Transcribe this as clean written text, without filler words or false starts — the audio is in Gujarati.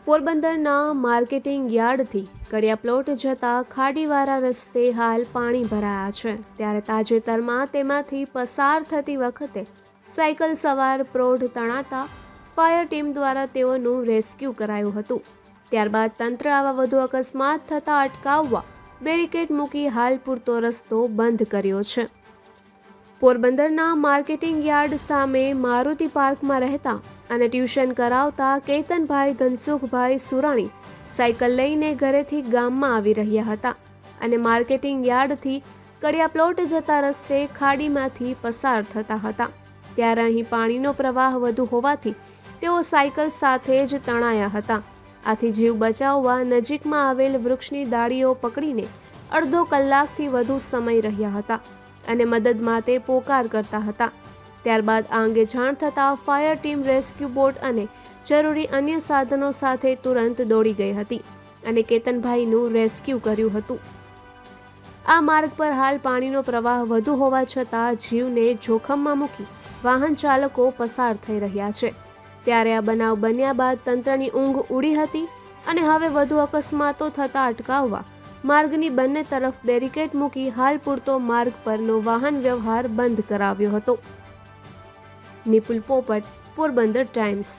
પોરબંદરના માર્કેટિંગ યાર્ડથી કડિયા પ્લોટ જતા ખાડીવાળા રસ્તે હાલ પાણી ભરાયા છે, ત્યારે તાજેતરમાં તેમાંથી પસાર થતી વખતે સાયકલ સવાર પ્રૌઢ તણાતા ફાયર ટીમ દ્વારા તેઓનું રેસ્ક્યુ કરાયું હતું. ત્યારબાદ તંત્ર આવા વધુ અકસ્માત થતા અટકાવવા બેરિકેડ મૂકી હાલ પૂરતો રસ્તો બંધ કર્યો છે. પોરબંદરના માર્કેટિંગ યાર્ડ સામે મારુતિ પાર્કમાં રહેતા અને ટ્યુશન કરાવતા કેતનભાઈ ધનસુખભાઈ સુરાણી સાયકલ લઈને ઘરેથી ગામમાં આવી રહ્યા હતા અને માર્કેટિંગ યાર્ડથી કડિયા પ્લોટ જતા રસ્તે ખાડીમાંથી પસાર થતા હતા. ત્યારે અહીં પાણીનો પ્રવાહ વધુ હોવાથી તેઓ સાયકલ સાથે જ તણાયા હતા. આથી જીવ બચાવવા નજીકમાં આવેલ વૃક્ષની ડાળીઓ પકડીને અડધો કલાકથી વધુ સમય રહ્યા હતા અને મદદ માટે પોકાર કરતા હતા. ત્યારબાદ આ અંગે જાણ થતાં ફાયર ટીમ રેસ્ક્યુ બોટ અને જરૂરી અન્ય સાધનો સાથે તુરંત દોડી ગઈ હતી અને કેતનભાઈનું રેસ્ક્યુ કર્યું હતું. આ માર્ગ પર હાલ પાણીનો પ્રવાહ વધુ હોવા છતાં જીવને જોખમમાં મૂકી વાહન ચાલકો પસાર થઈ રહ્યા છે. ત્યારે આ બનાવ બન્યા બાદ તંત્રની ઊંઘ ઉડી હતી અને હવે વધુ અકસ્માતો થતા અટકાવવા માર્ગની બંને તરફ બેરિકેડ મૂકી હાલ પૂરતો માર્ગ પરનો વાહન વ્યવહાર બંધ કરાવ્યો હતો. નિપુલ પોપટ, પોરબંદર ટાઈમ્સ.